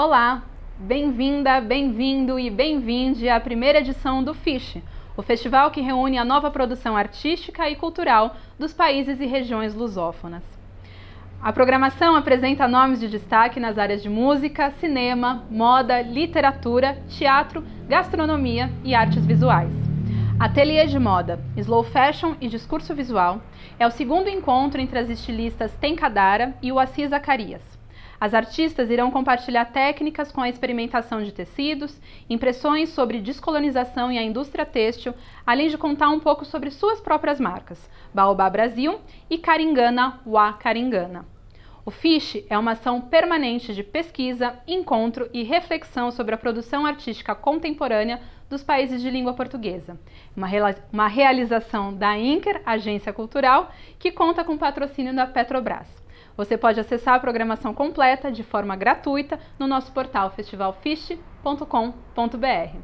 Olá, bem-vinda, bem-vindo e bem-vinde à primeira edição do FISH, o festival que reúne a nova produção artística e cultural dos países e regiões lusófonas. A programação apresenta nomes de destaque nas áreas de música, cinema, moda, literatura, teatro, gastronomia e artes visuais. Ateliê de moda, slow fashion e discurso visual é o segundo encontro entre as estilistas Tenkadara e o Assis Zacarias. As artistas irão compartilhar técnicas com a experimentação de tecidos, impressões sobre descolonização e a indústria têxtil, além de contar um pouco sobre suas próprias marcas, Baobá Brasil e Caringana Wa Caringana. O FISH é uma ação permanente de pesquisa, encontro e reflexão sobre a produção artística contemporânea dos países de língua portuguesa. Uma realização da Inker, Agência Cultural, que conta com o patrocínio da Petrobras. Você pode acessar a programação completa de forma gratuita no nosso portal festivalfish.com.br.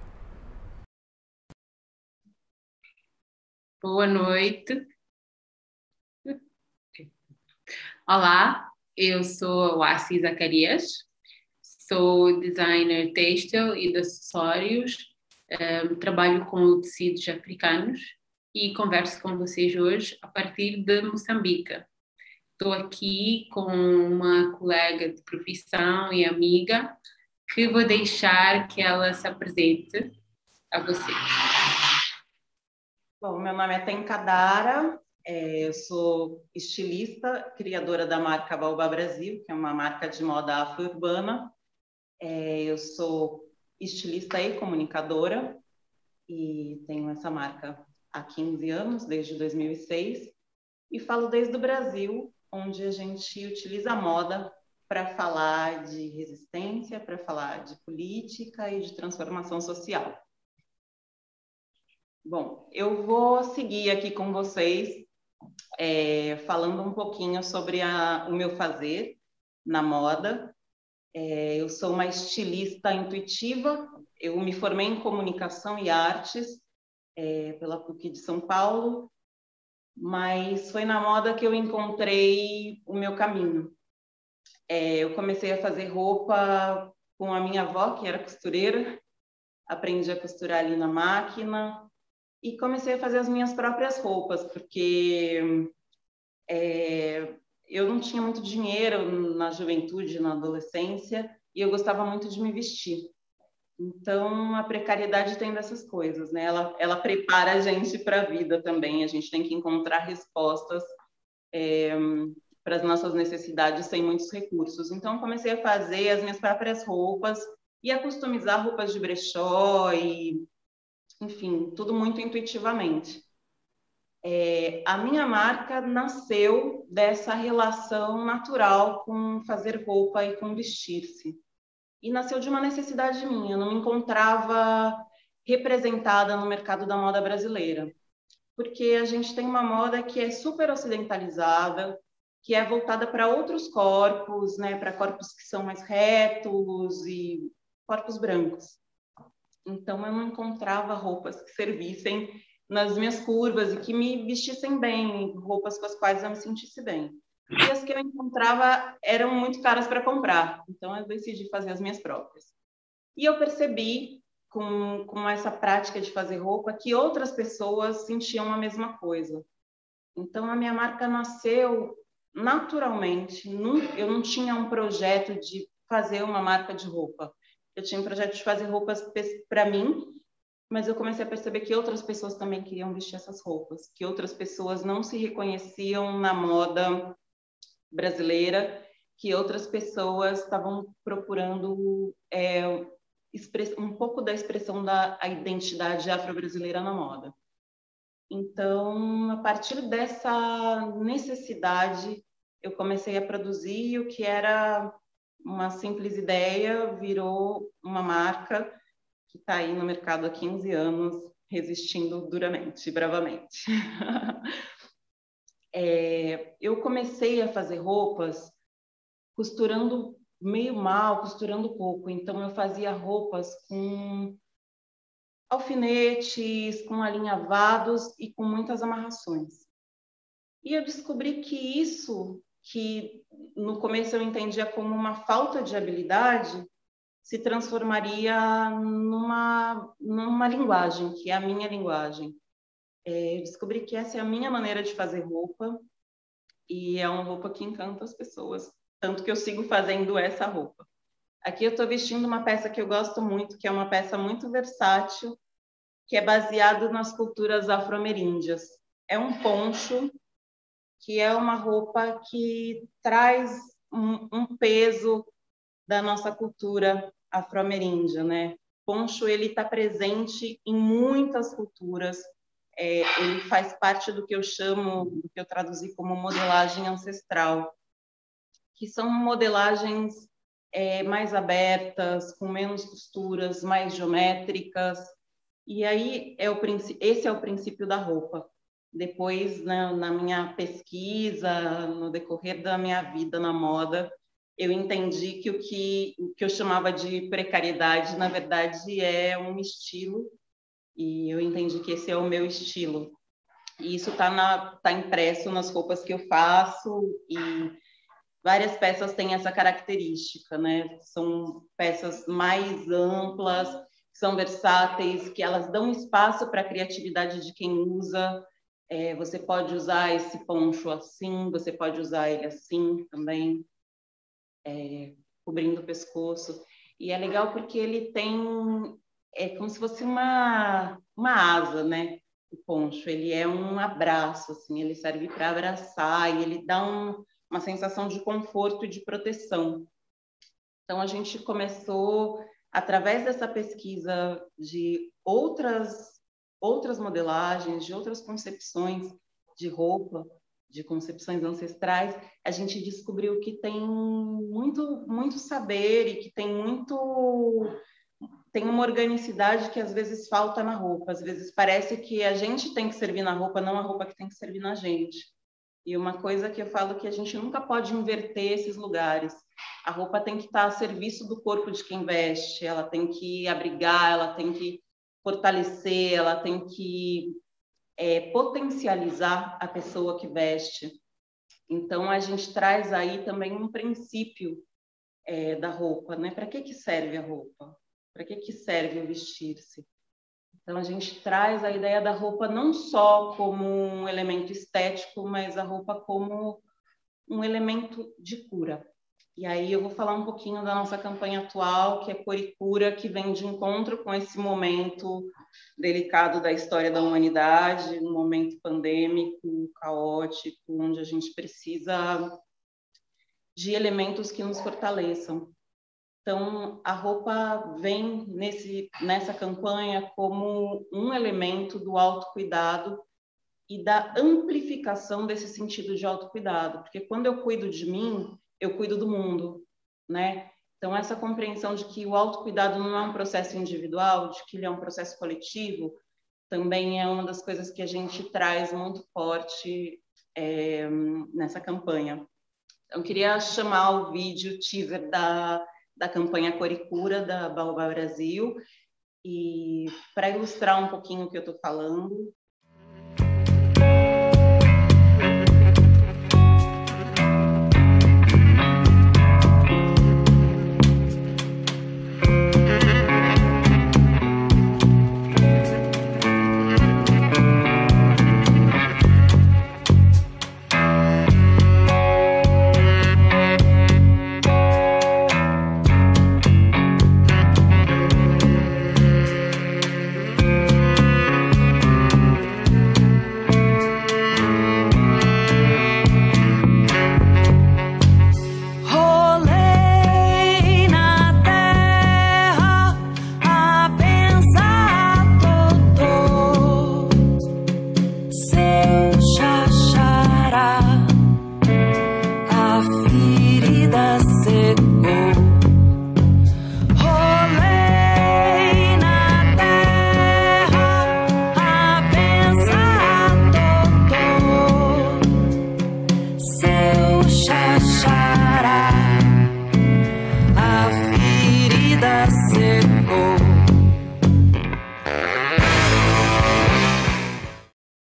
Boa noite. Olá, eu sou a Assis Zacarias, sou designer têxtil e de acessórios, trabalho com tecidos africanos e converso com vocês hoje a partir de Moçambique. Estou aqui com uma colega de profissão e amiga que vou deixar que ela se apresente a vocês. Bom, meu nome é Tenkadara, eu sou estilista, criadora da marca Baobá Brasil, que é uma marca de moda afro-urbana. Eu sou estilista e comunicadora e tenho essa marca há 15 anos, desde 2006, e falo desde o Brasil, onde a gente utiliza a moda para falar de resistência, para falar de política e de transformação social. Bom, eu vou seguir aqui com vocês falando um pouquinho sobre o meu fazer na moda. Eu sou uma estilista intuitiva, eu me formei em comunicação e artes pela PUC de São Paulo, mas foi na moda que eu encontrei o meu caminho. Eu comecei a fazer roupa com a minha avó, que era costureira, aprendi a costurar ali na máquina e comecei a fazer as minhas próprias roupas, porque eu não tinha muito dinheiro na juventude, na adolescência, e eu gostava muito de me vestir. Então, a precariedade tem dessas coisas, né? Ela prepara a gente para a vida também. A gente tem que encontrar respostas para as nossas necessidades sem muitos recursos. Então, comecei a fazer as minhas próprias roupas e a customizar roupas de brechó e, enfim, tudo muito intuitivamente. A minha marca nasceu dessa relação natural com fazer roupa e com vestir-se. E nasceu de uma necessidade minha, eu não me encontrava representada no mercado da moda brasileira, porque a gente tem uma moda que é super ocidentalizada, que é voltada para outros corpos, né, para corpos que são mais retos e corpos brancos. Então eu não encontrava roupas que servissem nas minhas curvas e que me vestissem bem, roupas com as quais eu me sentisse bem. E as que eu encontrava eram muito caras para comprar, então eu decidi fazer as minhas próprias. E eu percebi, com essa prática de fazer roupa, que outras pessoas sentiam a mesma coisa. Então a minha marca nasceu naturalmente, eu não tinha um projeto de fazer uma marca de roupa. Eu tinha um projeto de fazer roupas para mim, mas eu comecei a perceber que outras pessoas também queriam vestir essas roupas, que outras pessoas não se reconheciam na moda brasileira, que outras pessoas estavam procurando um pouco da expressão da identidade afro-brasileira na moda. Então, a partir dessa necessidade, eu comecei a produzir, e o que era uma simples ideia virou uma marca que está aí no mercado há 15 anos, resistindo duramente, bravamente. Eu comecei a fazer roupas costurando meio mal, costurando pouco. Então, eu fazia roupas com alfinetes, com alinhavados e com muitas amarrações. E eu descobri que isso, que no começo eu entendia como uma falta de habilidade, se transformaria numa linguagem, que é a minha linguagem. Eu descobri que essa é a minha maneira de fazer roupa, e é uma roupa que encanta as pessoas, tanto que eu sigo fazendo essa roupa. Aqui eu estou vestindo uma peça que eu gosto muito, que é uma peça muito versátil, que é baseado nas culturas afro-ameríndias. É um poncho, que é uma roupa que traz um peso da nossa cultura afro-ameríndia, né? Poncho, ele está presente em muitas culturas. Ele faz parte do que eu chamo, do que eu traduzi como modelagem ancestral, que são modelagens mais abertas, com menos costuras, mais geométricas. E aí esse é o princípio da roupa. Depois, né, na minha pesquisa, no decorrer da minha vida na moda, eu entendi que o que eu chamava de precariedade, na verdade, é um estilo, e eu entendi que esse é o meu estilo. E isso tá impresso nas roupas que eu faço, e várias peças têm essa característica, né? São peças mais amplas, são versáteis, que elas dão espaço para a criatividade de quem usa. Você pode usar esse poncho assim, você pode usar ele assim também, cobrindo o pescoço. E é legal porque ele tem, como se fosse uma asa, né? O poncho, ele é um abraço, assim, ele serve para abraçar e ele dá uma sensação de conforto e de proteção. Então, a gente começou, através dessa pesquisa de outras modelagens, de outras concepções de roupa, de concepções ancestrais, a gente descobriu que tem muito saber e que tem uma organicidade que às vezes falta na roupa. Às vezes parece que a gente tem que servir na roupa, não a roupa que tem que servir na gente. E uma coisa que eu falo que a gente nunca pode inverter esses lugares. A roupa tem que estar a serviço do corpo de quem veste, ela tem que abrigar, ela tem que fortalecer, ela tem que potencializar a pessoa que veste. Então, a gente traz aí também um princípio da roupa, né? Para que serve a roupa? Para que serve o vestir-se? Então, a gente traz a ideia da roupa não só como um elemento estético, mas a roupa como um elemento de cura. E aí eu vou falar um pouquinho da nossa campanha atual, que é Cor e Cura, que vem de encontro com esse momento delicado da história da humanidade, um momento pandêmico, caótico, onde a gente precisa de elementos que nos fortaleçam. Então, a roupa vem nessa campanha como um elemento do autocuidado e da amplificação desse sentido de autocuidado, porque quando eu cuido de mim, eu cuido do mundo, né? Então, essa compreensão de que o autocuidado não é um processo individual, de que ele é um processo coletivo, também é uma das coisas que a gente traz muito forte nessa campanha. Eu queria chamar o vídeo teaser da campanha Cor e Cura, da Baobá Brasil, e para ilustrar um pouquinho o que eu estou falando.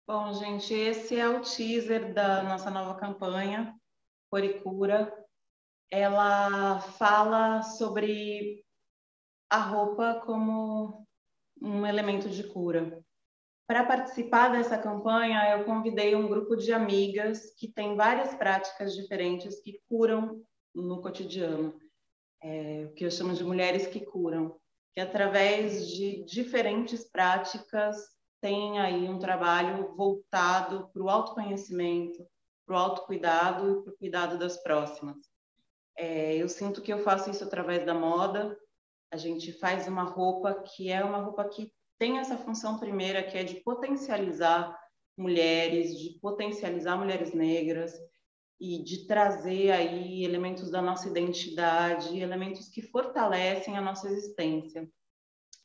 Bom, gente, esse é o teaser da nossa nova campanha, Cor e Cura. Ela fala sobre a roupa como um elemento de cura. Para participar dessa campanha, eu convidei um grupo de amigas que tem várias práticas diferentes que curam no cotidiano, o que eu chamo de mulheres que curam, que através de diferentes práticas tem aí um trabalho voltado para o autoconhecimento, para o autocuidado e para o cuidado das próximas. Eu sinto que eu faço isso através da moda. A gente faz uma roupa que é uma roupa que tem essa função primeira, que é de potencializar mulheres negras e de trazer aí elementos da nossa identidade, elementos que fortalecem a nossa existência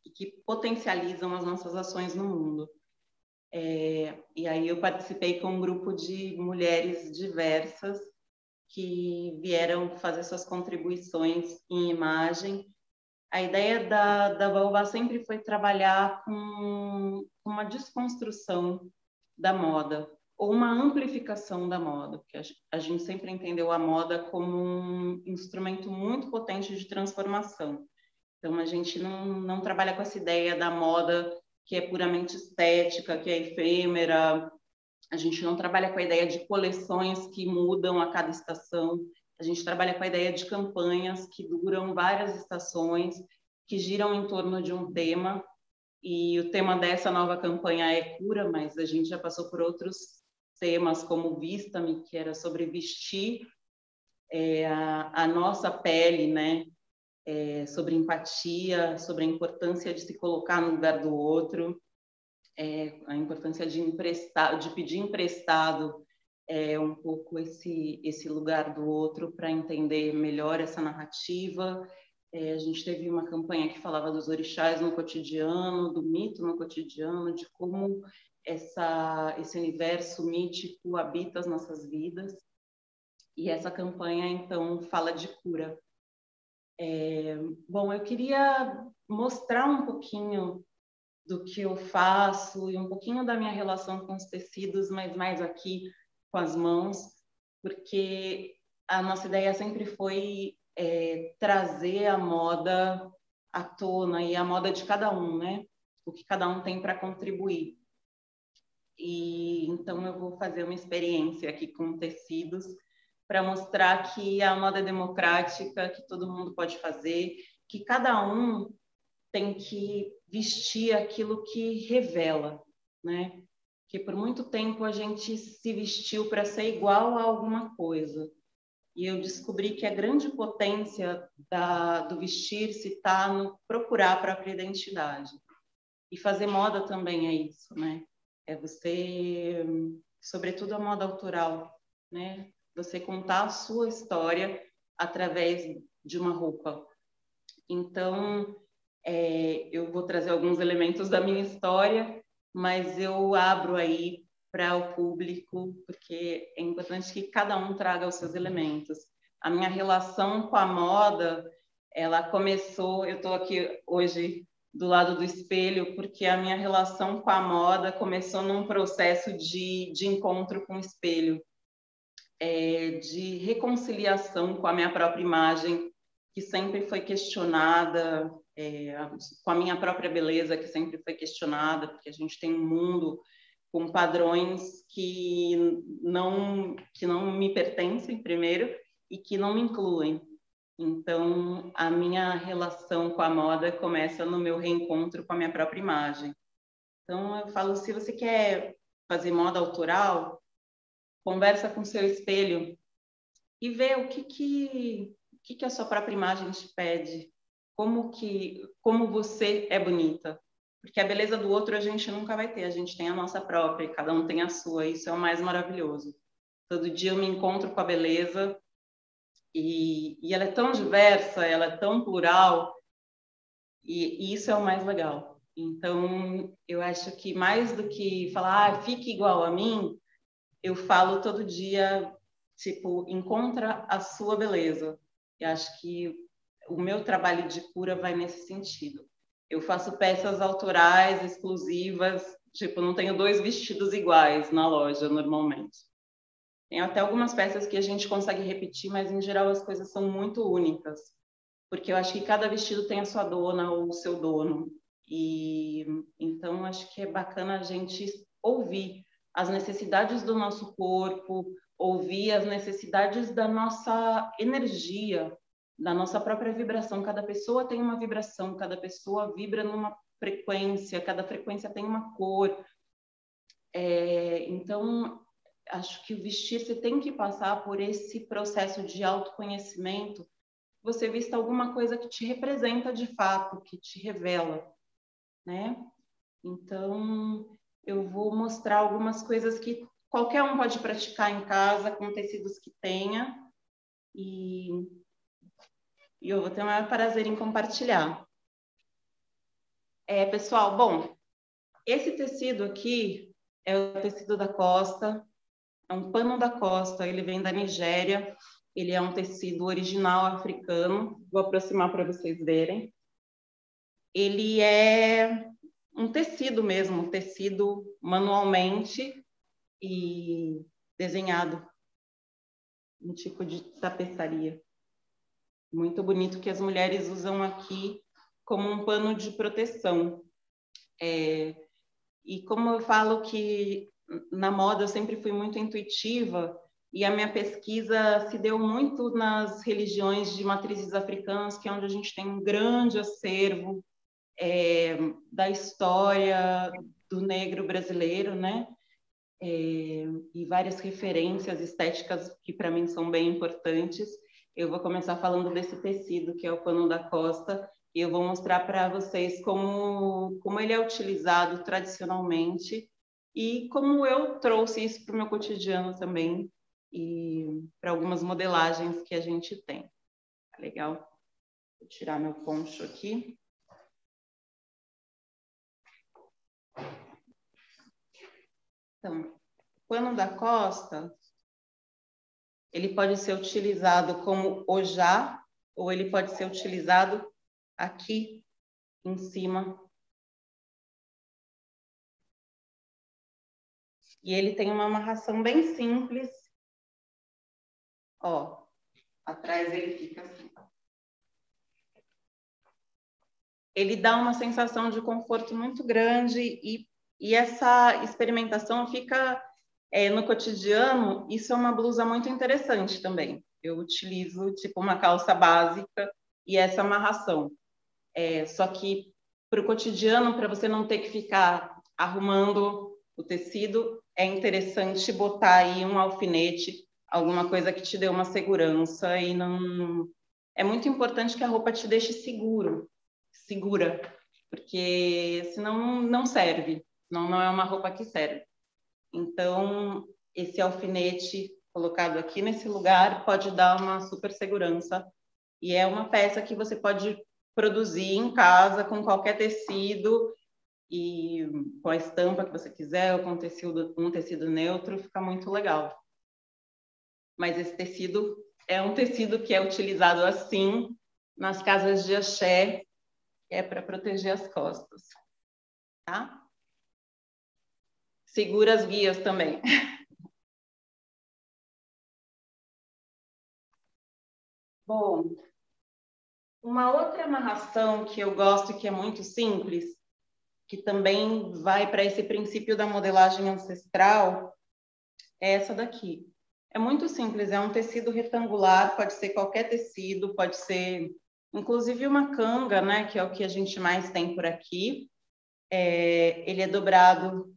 e que potencializam as nossas ações no mundo. E aí eu participei com um grupo de mulheres diversas que vieram fazer suas contribuições em imagem. A ideia da Baobá sempre foi trabalhar com uma desconstrução da moda, ou uma amplificação da moda, porque a gente sempre entendeu a moda como um instrumento muito potente de transformação. Então, a gente não trabalha com essa ideia da moda que é puramente estética, que é efêmera. A gente não trabalha com a ideia de coleções que mudam a cada estação. A gente trabalha com a ideia de campanhas que duram várias estações, que giram em torno de um tema. E o tema dessa nova campanha é cura, mas a gente já passou por outros temas, como Vista-me, que era sobre vestir a nossa pele, né? Sobre empatia, sobre a importância de se colocar no lugar do outro, a importância de pedir emprestado um pouco esse lugar do outro para entender melhor essa narrativa. A gente teve uma campanha que falava dos orixás no cotidiano, do mito no cotidiano, de como esse universo mítico habita as nossas vidas. E essa campanha, então, fala de cura. Bom, eu queria mostrar um pouquinho do que eu faço e um pouquinho da minha relação com os tecidos, mas mais aqui com as mãos, porque a nossa ideia sempre foi trazer a moda à tona e a moda de cada um, né? O que cada um tem para contribuir. E então eu vou fazer uma experiência aqui com tecidos para mostrar que a moda é democrática, que todo mundo pode fazer, que cada um tem que vestir aquilo que revela, né? Que por muito tempo a gente se vestiu para ser igual a alguma coisa. E eu descobri que a grande potência do vestir-se está no procurar a própria identidade. E fazer moda também é isso, né? É você, sobretudo a moda autoral, né? Você contar a sua história através de uma roupa. Então, eu vou trazer alguns elementos da minha história, mas eu abro aí para o público, porque é importante que cada um traga os seus elementos. A minha relação com a moda, ela começou, eu estou aqui hoje do lado do espelho, porque a minha relação com a moda começou num processo de encontro com o espelho, de reconciliação com a minha própria imagem, que sempre foi questionada, com a minha própria beleza, que sempre foi questionada, porque a gente tem um mundo com padrões que não me pertencem, primeiro, e que não me incluem. Então, a minha relação com a moda começa no meu reencontro com a minha própria imagem. Então, eu falo, se você quer fazer moda autoral, conversa com seu espelho e vê o que a sua própria imagem te pede, como você é bonita. Porque a beleza do outro a gente nunca vai ter, a gente tem a nossa própria, cada um tem a sua, isso é o mais maravilhoso. Todo dia eu me encontro com a beleza e ela é tão diversa, ela é tão plural, e isso é o mais legal. Então, eu acho que mais do que falar, fique igual a mim, eu falo todo dia, tipo, encontra a sua beleza. E acho que o meu trabalho de cura vai nesse sentido. Eu faço peças autorais, exclusivas, tipo, não tenho 2 vestidos iguais na loja, normalmente. Tem até algumas peças que a gente consegue repetir, mas, em geral, as coisas são muito únicas. porque eu acho que cada vestido tem a sua dona ou o seu dono. E então acho que é bacana a gente ouvir as necessidades do nosso corpo, ouvir as necessidades da nossa energia, da nossa própria vibração. Cada pessoa tem uma vibração, cada pessoa vibra numa frequência, cada frequência tem uma cor. Então, acho que o vestir, você tem que passar por esse processo de autoconhecimento, você vista alguma coisa que te representa de fato, que te revela, né? Então, eu vou mostrar algumas coisas que qualquer um pode praticar em casa, com tecidos que tenha, e eu vou ter o maior prazer em compartilhar. Pessoal, bom, esse tecido aqui é o tecido da Costa, é um pano da Costa, ele vem da Nigéria, ele é um tecido original africano, vou aproximar para vocês verem. Ele é um tecido mesmo, tecido manualmente e desenhado, um tipo de tapeçaria. Muito bonito que as mulheres usam aqui como um pano de proteção. E como eu falo que na moda eu sempre fui muito intuitiva, e a minha pesquisa se deu muito nas religiões de matrizes africanas, que é onde a gente tem um grande acervo da história do negro brasileiro, né? E várias referências estéticas que para mim são bem importantes. Eu vou começar falando desse tecido, que é o pano da Costa, e eu vou mostrar para vocês como ele é utilizado tradicionalmente e como eu trouxe isso para o meu cotidiano também e para algumas modelagens que a gente tem. Tá legal? Vou tirar meu poncho aqui. Então, o pano da Costa, ele pode ser utilizado como ojá, ou ele pode ser utilizado aqui em cima. E ele tem uma amarração bem simples. Ó, atrás ele fica assim. Ele dá uma sensação de conforto muito grande e essa experimentação fica no cotidiano. Isso é uma blusa muito interessante também. Eu utilizo tipo uma calça básica e essa amarração. Só que para o cotidiano, para você não ter que ficar arrumando o tecido, é interessante botar aí um alfinete, alguma coisa que te dê uma segurança e não... É muito importante que a roupa te deixe segura, porque senão não serve, não é uma roupa que serve. Então, esse alfinete colocado aqui nesse lugar pode dar uma super segurança e é uma peça que você pode produzir em casa com qualquer tecido e com a estampa que você quiser ou com um tecido neutro, fica muito legal. Mas esse tecido é um tecido que é utilizado assim nas casas de axé, que é para proteger as costas, tá? Segura as guias também. Bom, uma outra amarração que eu gosto e que é muito simples, que também vai para esse princípio da modelagem ancestral, é essa daqui. É muito simples, é um tecido retangular, pode ser qualquer tecido, pode ser inclusive uma canga, né, que é o que a gente mais tem por aqui. Ele é dobrado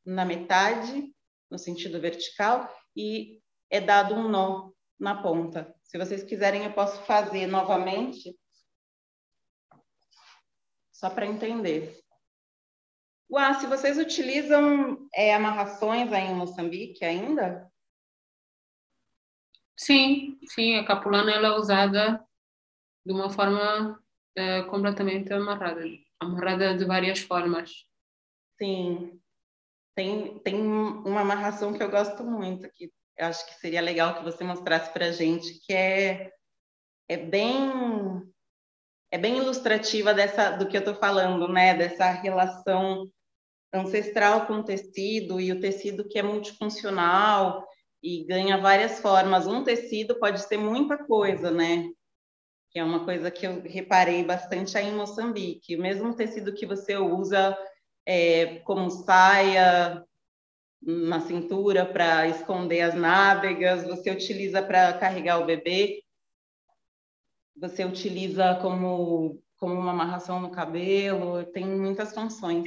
na metade, no sentido vertical, e é dado um nó na ponta. Se vocês quiserem, eu posso fazer novamente, só para entender. Se vocês utilizam amarrações aí em Moçambique ainda? Sim, a capulana ela é usada de uma forma completamente amarrada de várias formas. Sim, tem uma amarração que eu gosto muito, que eu acho que seria legal que você mostrasse para a gente, que é bem ilustrativa do que eu estou falando, né? Dessa relação ancestral com o tecido e o tecido que é multifuncional e ganha várias formas. Um tecido pode ser muita coisa, né? que é uma coisa que eu reparei bastante aí em Moçambique. O mesmo tecido que você usa como saia na cintura para esconder as nádegas, você utiliza para carregar o bebê, você utiliza como uma amarração no cabelo, tem muitas funções.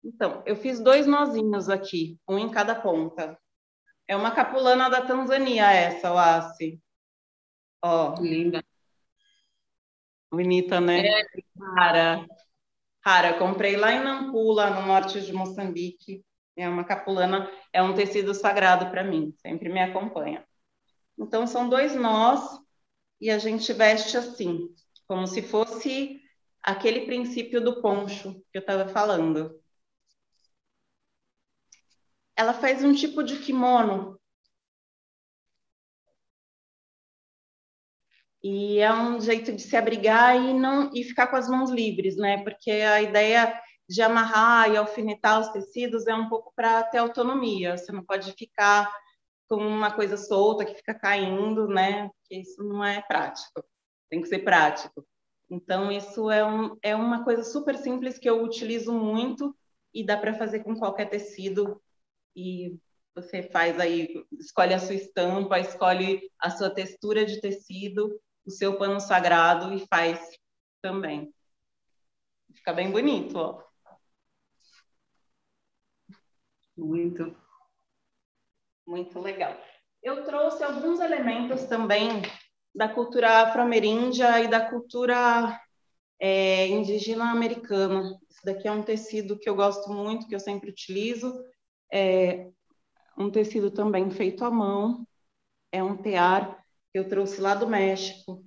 Então, eu fiz 2 nozinhos aqui, um em cada ponta. É uma capulana da Tanzânia essa, Wassi. Ó, Linda. bonita, né? É, Rara. Rara. Comprei lá em Nampula, no norte de Moçambique. É uma capulana, é um tecido sagrado para mim, sempre me acompanha. Então, são 2 nós e a gente veste assim, como se fosse aquele princípio do poncho que eu estava falando. Ela faz um tipo de kimono. E é um jeito de se abrigar e ficar com as mãos livres, né? Porque a ideia de amarrar e alfinetar os tecidos é um pouco para ter autonomia. Você não pode ficar com uma coisa solta que fica caindo, né? Porque isso não é prático. Tem que ser prático. Então, isso é uma coisa super simples que eu utilizo muito e dá para fazer com qualquer tecido. E você faz aí, escolhe a sua estampa, escolhe a sua textura de tecido, o seu pano sagrado e faz também. Fica bem bonito, ó. muito. Muito legal. Eu trouxe alguns elementos também da cultura afro-ameríndia e da cultura indígena americana. Esse daqui é um tecido que eu gosto muito, que eu sempre utilizo. É um tecido também feito à mão. É um tear que eu trouxe lá do México,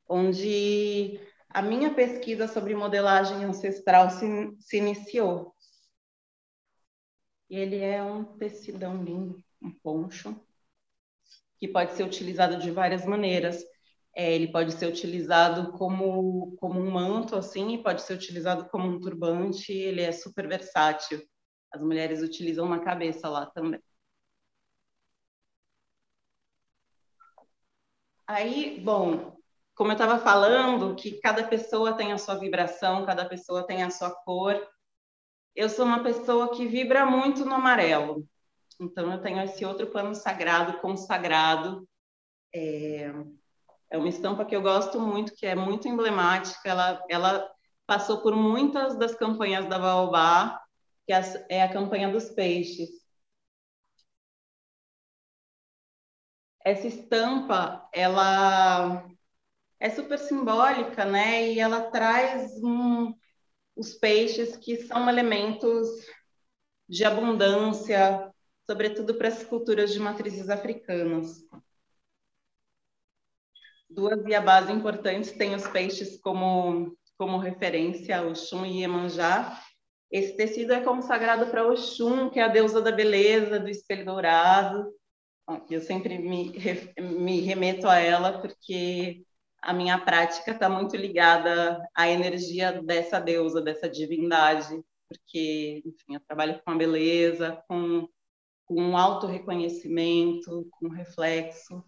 onde a minha pesquisa sobre modelagem ancestral se iniciou. E ele é um tecidão lindo, um poncho, que pode ser utilizado de várias maneiras. Ele pode ser utilizado como um manto, assim, e pode ser utilizado como um turbante. Ele é super versátil. As mulheres utilizam na cabeça lá também. Aí, bom, como eu estava falando, que cada pessoa tem a sua vibração, cada pessoa tem a sua cor. Eu sou uma pessoa que vibra muito no amarelo. Então, eu tenho esse outro pano sagrado, consagrado. É uma estampa que eu gosto muito, que é muito emblemática. Ela passou por muitas das campanhas da Baobá, que é a campanha dos peixes. Essa estampa, ela é super simbólica, né? E ela traz os peixes, que são elementos de abundância, sobretudo para as culturas de matrizes africanas. 2 iabás importantes têm os peixes como referência, Oxum e Iemanjá. Esse tecido é consagrado para Oxum, que é a deusa da beleza, do espelho dourado. Eu sempre me remeto a ela, porque a minha prática está muito ligada à energia dessa deusa, dessa divindade, porque, enfim, eu trabalho com a beleza, com um autorreconhecimento, com reflexo.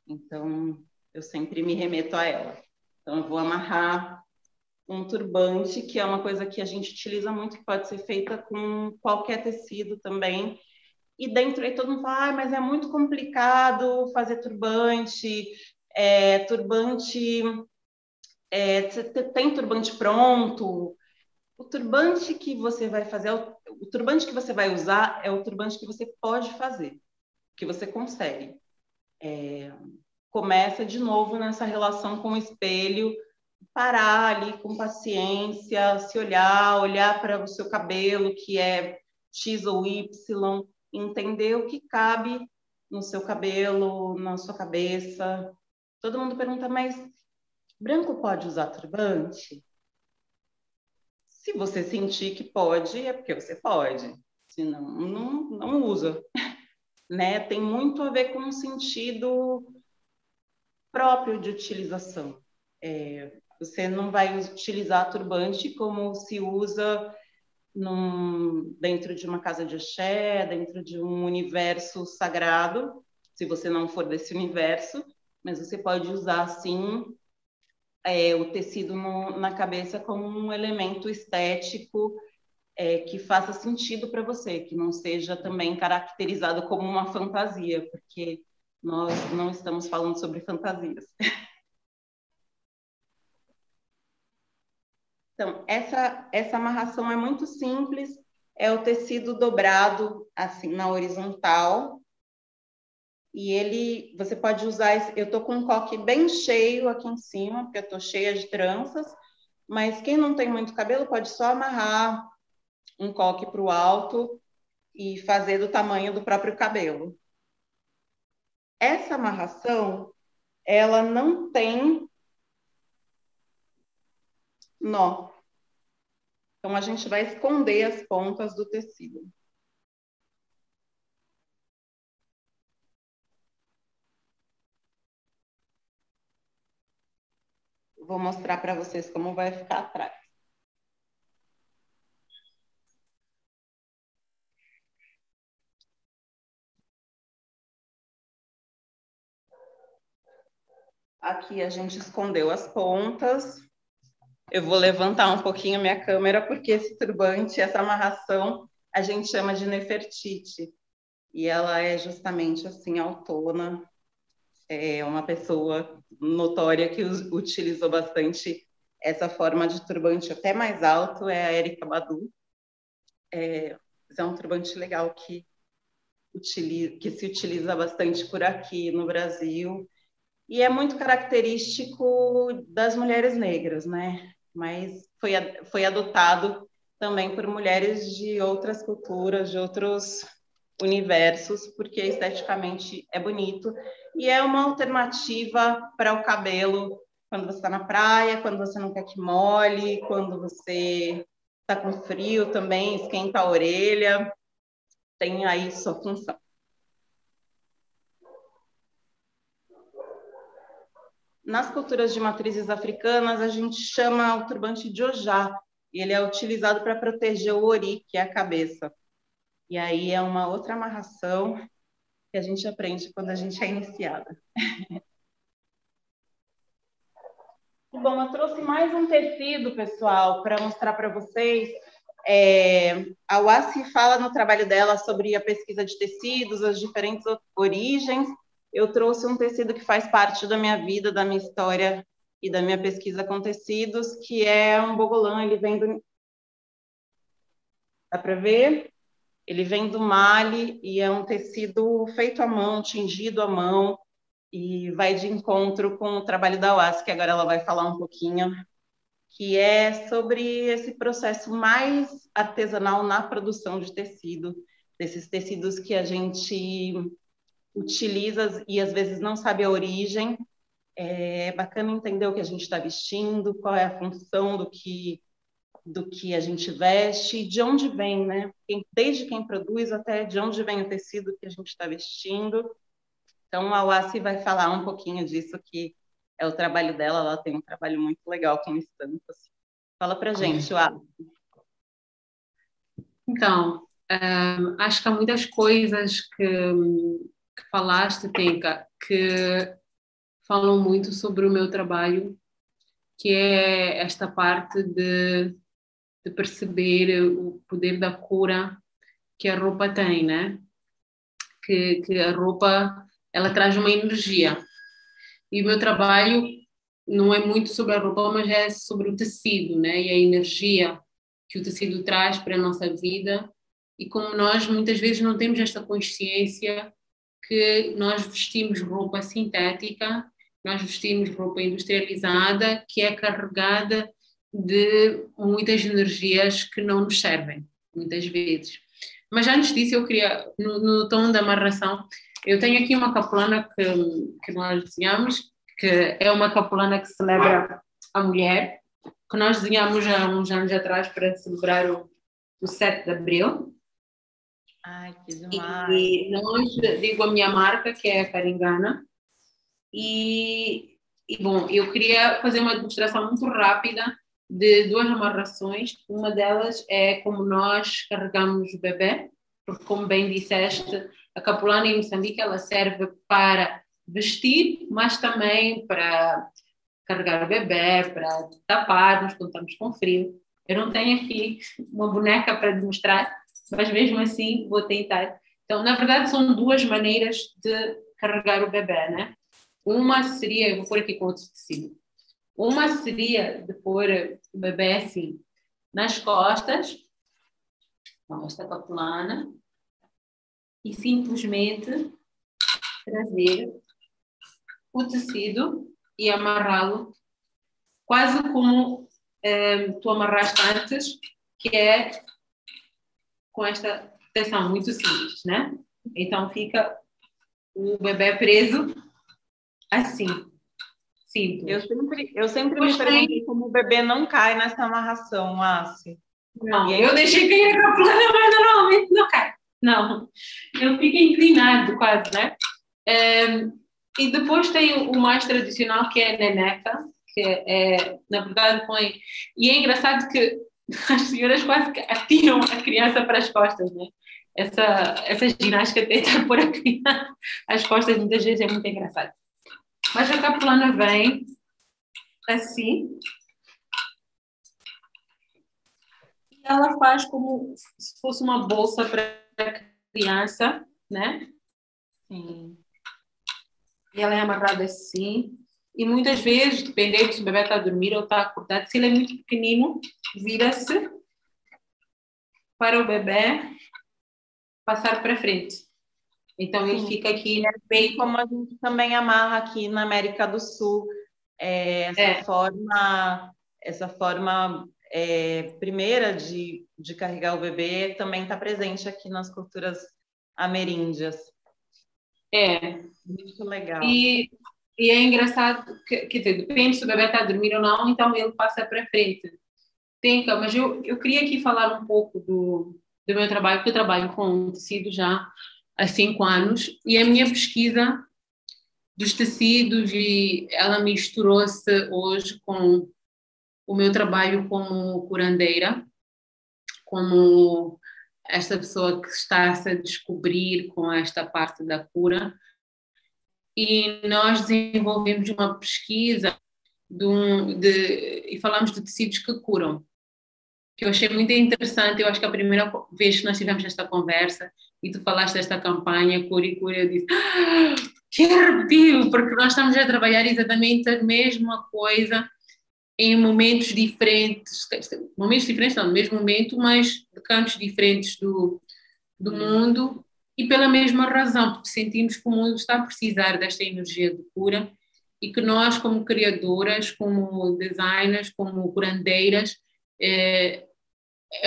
Então, eu sempre me remeto a ela. Então, eu vou amarrar um turbante, que é uma coisa que a gente utiliza muito, que pode ser feita com qualquer tecido também. E dentro aí todo mundo fala, mas é muito complicado fazer turbante. Você tem turbante pronto? O turbante que você vai fazer, o turbante que você vai usar é o turbante que você pode fazer, que você consegue. Começa de novo nessa relação com o espelho, parar ali com paciência, se olhar para o seu cabelo, que é X ou Y, entender o que cabe no seu cabelo, na sua cabeça. Todo mundo pergunta, mas branco pode usar turbante? Se você sentir que pode, é porque você pode. Se não, não usa. Né? Tem muito a ver com um sentido próprio de utilização. Você não vai utilizar turbante como se usa dentro de uma casa de axé, dentro de um universo sagrado, se você não for desse universo, mas você pode usar, sim, o tecido na cabeça como um elemento estético que faça sentido para você, que não seja também caracterizado como uma fantasia, porque nós não estamos falando sobre fantasias. Então, essa amarração é muito simples, é o tecido dobrado assim na horizontal, e você pode usar, eu estou com um coque bem cheio aqui em cima, porque eu estou cheia de tranças, mas quem não tem muito cabelo pode só amarrar um coque para o alto e fazer do tamanho do próprio cabelo. Essa amarração, ela não tem nó. Então, a gente vai esconder as pontas do tecido. Vou mostrar para vocês como vai ficar atrás. Aqui a gente escondeu as pontas. Eu vou levantar um pouquinho minha câmera, porque esse turbante, essa amarração, a gente chama de Nefertiti. E ela é justamente assim, autona. É uma pessoa notória que utilizou bastante essa forma de turbante até mais alto, é a Erykah Badu. É um turbante legal que se utiliza bastante por aqui no Brasil. E é muito característico das mulheres negras, né? Mas foi adotado também por mulheres de outras culturas, de outros universos, porque esteticamente é bonito e é uma alternativa para o cabelo quando você está na praia, quando você não quer que molhe, quando você está com frio também, esquenta a orelha, tem aí sua função. Nas culturas de matrizes africanas, a gente chama o turbante de ojá, e ele é utilizado para proteger o ori, que é a cabeça. E aí é uma outra amarração que a gente aprende quando a gente é iniciada. Bom, eu trouxe mais um tecido, pessoal, para mostrar para vocês. A Wassi fala no trabalho dela sobre a pesquisa de tecidos, as diferentes origens. Eu trouxe um tecido que faz parte da minha vida, da minha história e da minha pesquisa com tecidos, que é um bogolã. Ele vem do... Dá para ver? Ele vem do Mali e é um tecido feito à mão, tingido à mão, e vai de encontro com o trabalho da Wassi, que agora ela vai falar um pouquinho, que é sobre esse processo mais artesanal na produção de tecido, desses tecidos que a gente utiliza e às vezes não sabe a origem. É bacana entender o que a gente está vestindo, qual é a função do que a gente veste, de onde vem, né? Desde quem produz até de onde vem o tecido que a gente está vestindo. Então, a Wassi vai falar um pouquinho disso, que é o trabalho dela, ela tem um trabalho muito legal com estampas. Fala pra gente, Wassi. Então, acho que há muitas coisas que falaste, Tenka, que falam muito sobre o meu trabalho, que é esta parte de perceber o poder da cura que a roupa tem, né? Que a roupa, ela traz uma energia. E o meu trabalho não é muito sobre a roupa, mas é sobre o tecido, né? E a energia que o tecido traz para a nossa vida. E como nós muitas vezes não temos esta consciência que nós vestimos roupa sintética, nós vestimos roupa industrializada, que é carregada de muitas energias que não nos servem, muitas vezes. Mas antes disso, eu queria, no tom da amarração, eu tenho aqui uma capulana que nós desenhamos, que é uma capulana que celebra a mulher, que nós desenhamos há uns anos atrás para celebrar o 7 de Abril. Ai, que demais. E nós, digo a minha marca, que é a Caringana, bom, eu queria fazer uma demonstração muito rápida de duas amarrações. Uma delas é como nós carregamos o bebê, porque como bem disseste, a capulana em Moçambique ela serve para vestir, mas também para carregar o bebê, para taparmos quando estamos com frio. Eu não tenho aqui uma boneca para demonstrar, mas mesmo assim vou tentar. Então, na verdade, são duas maneiras de carregar o bebê, né? Uma seria, eu vou pôr aqui com outro tecido. Uma seria de pôr o bebê assim, nas costas, com esta capulana, e simplesmente trazer o tecido e amarrá-lo quase como tu amarraste antes, que é com esta proteção muito simples, né? Então fica o bebê preso assim, simples. Eu sempre me perguntei como o bebê não cai nessa amarração, Assi. Não, eu deixei cair a capulana, mas normalmente não cai. Não, ele fica inclinado quase, né? E depois tem o mais tradicional, que é a neneca, que na verdade, põe... E é engraçado que as senhoras quase que atiram a criança para as costas, né? Essa ginástica tenta pôr a criança às costas, muitas vezes é muito engraçado. Mas a capulana vem assim, e ela faz como se fosse uma bolsa para a criança, né? Sim. E ela é amarrada assim. E muitas vezes, dependendo se o bebê está a dormir ou está acordado, se ele é muito pequenino, vira-se para o bebê passar para frente. Então, ele fica aqui bem... Como a gente também amarra aqui na América do Sul, essa forma primeira de carregar o bebê também está presente aqui nas culturas ameríndias. Muito legal. E é engraçado, quer dizer, depende se o bebê está a dormir ou não, então ele passa para frente. Mas eu queria aqui falar um pouco do meu trabalho, porque eu trabalho com tecido já há 5 anos, e a minha pesquisa dos tecidos, e ela misturou-se hoje com o meu trabalho como curandeira, como esta pessoa que está-se a descobrir com esta parte da cura. E nós desenvolvemos uma pesquisa e falamos de tecidos que curam, que eu achei muito interessante. Eu acho que a primeira vez que nós tivemos esta conversa e tu falaste desta campanha Cura e Cura, eu disse, que arrepio, porque nós estamos a trabalhar exatamente a mesma coisa em momentos diferentes não, no mesmo momento, mas de cantos diferentes do mundo, e pela mesma razão, porque sentimos que o mundo está a precisar desta energia de cura e que nós, como criadoras, como designers, como curandeiras, é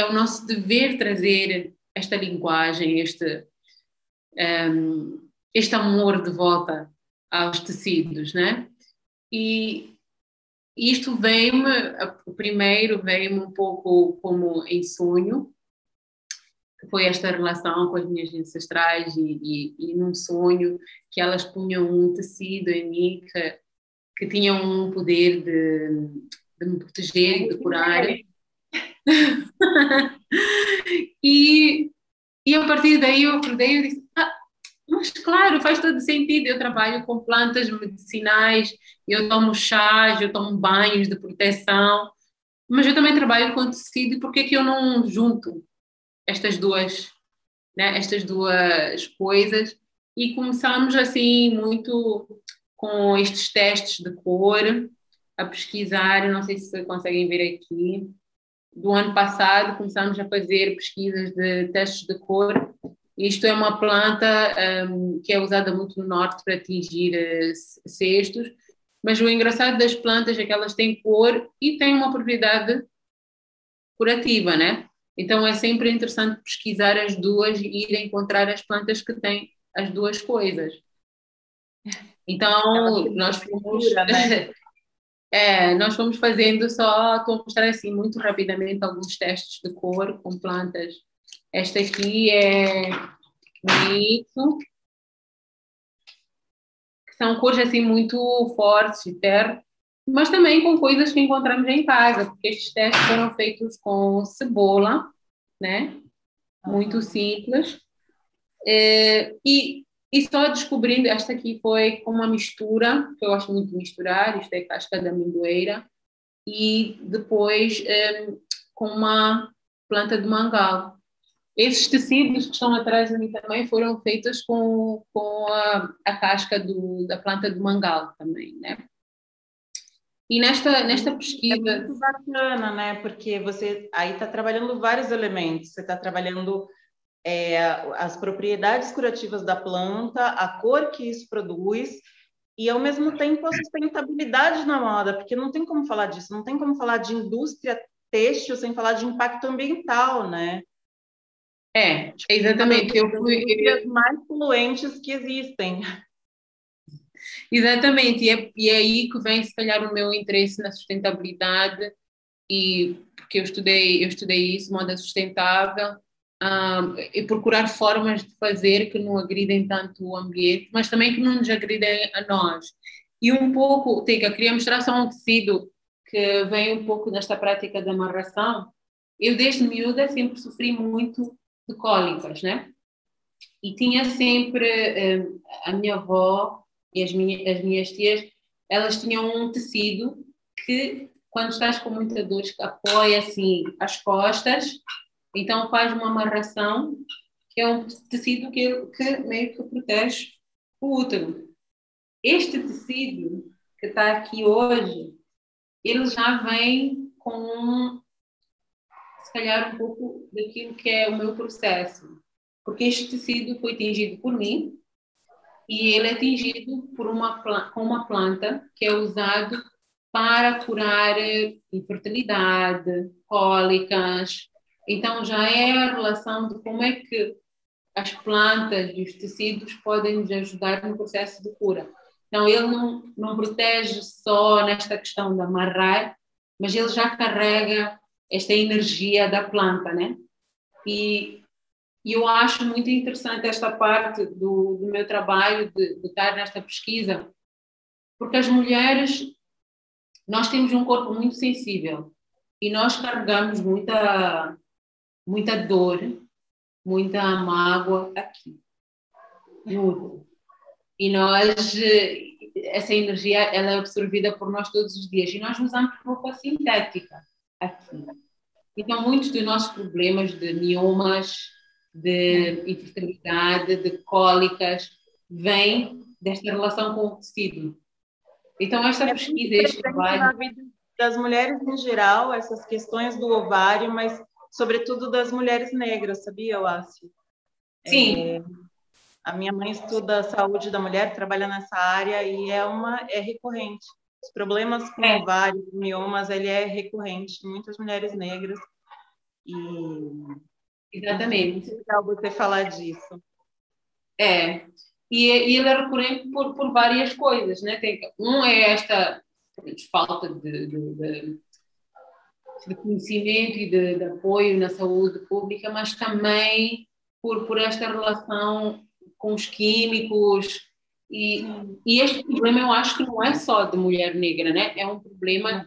o nosso dever trazer esta linguagem, este amor de volta aos tecidos, né? E isto o primeiro veio-me um pouco como em sonho, que foi esta relação com as minhas ancestrais e num sonho que elas punham um tecido em mim que tinha um poder de me proteger e de curar. E a partir daí eu acordei e disse, mas claro, faz todo sentido, eu trabalho com plantas medicinais, eu tomo chás, eu tomo banhos de proteção, mas eu também trabalho com tecido, e por que é que eu não junto estas duas, né, estas duas coisas? E começamos assim muito com estes testes de cor, a pesquisar, não sei se conseguem ver aqui, do ano passado começamos a fazer pesquisas de testes de cor. Isto é uma planta que é usada muito no norte para atingir cestos, mas o engraçado das plantas é que elas têm cor e têm uma propriedade curativa, né? Então é sempre interessante pesquisar as duas e ir encontrar as plantas que têm as duas coisas. Então nós fomos... né? Nós fomos fazendo, só estou a mostrar assim muito rapidamente alguns testes de cor com plantas. Esta aqui é bonito, que são cores assim muito fortes e terra, mas também com coisas que encontramos em casa, porque estes testes foram feitos com cebola, né? Muito simples. E E só descobrindo, esta aqui foi com uma mistura, que eu gosto muito de misturar, isto é casca de amendoeira, e depois com uma planta de mangal. Esses tecidos que estão atrás de mim também foram feitos com a casca da planta de mangal também, né? E nesta É pesquisa... muito bacana, né? Porque você aí está trabalhando vários elementos. Você está trabalhando as propriedades curativas da planta, a cor que isso produz e, ao mesmo tempo, a sustentabilidade na moda, porque não tem como falar disso, não tem como falar de indústria têxtil sem falar de impacto ambiental, né? Tipo, Exatamente. Uma das indústrias mais poluentes que existem. Exatamente, e é aí que vem, se calhar, o meu interesse na sustentabilidade, e porque eu estudei isso, moda sustentável, e procurar formas de fazer que não agridem tanto o ambiente, mas também que não nos agridem a nós. E um pouco, Teca, queria mostrar só um tecido que vem um pouco desta prática da amarração. Eu, desde miúda, sempre sofri muito de cólicas, né? E tinha sempre a minha avó e as minhas tias, elas tinham um tecido que, quando estás com muita dor, apoia assim as costas, então faz uma amarração, que é um tecido que meio que protege o útero. Este tecido que está aqui hoje, ele já vem com, se calhar, um pouco daquilo que é o meu processo. Porque este tecido foi tingido por mim, e ele é tingido com uma planta que é usado para curar infertilidade, cólicas. Então já é a relação de como é que as plantas e os tecidos podem nos ajudar no processo de cura. Então ele não protege só nesta questão de amarrar, mas ele já carrega esta energia da planta, né? E eu acho muito interessante esta parte do meu trabalho, de estar nesta pesquisa, porque as mulheres, nós temos um corpo muito sensível e nós carregamos muita dor, muita mágoa aqui, no útero. E essa energia, ela é absorvida por nós todos os dias e nós usamos roupa sintética aqui. Então, muitos dos nossos problemas de miomas, de infertilidade, de cólicas, vêm desta relação com o tecido. Então, esta pesquisa, este trabalho... na vida das mulheres em geral, essas questões do ovário, mas, sobretudo, das mulheres negras, sabia, Wassi? Sim. A minha mãe estuda a saúde da mulher, trabalha nessa área e é recorrente. Os problemas com ovário, com miomas, ele é recorrente em muitas mulheres negras. Exatamente. É legal você falar disso. E ele é recorrente por várias coisas, né? É esta falta de conhecimento e de apoio na saúde pública, mas também por esta relação com os químicos. E este problema eu acho que não é só de mulher negra, né? É um problema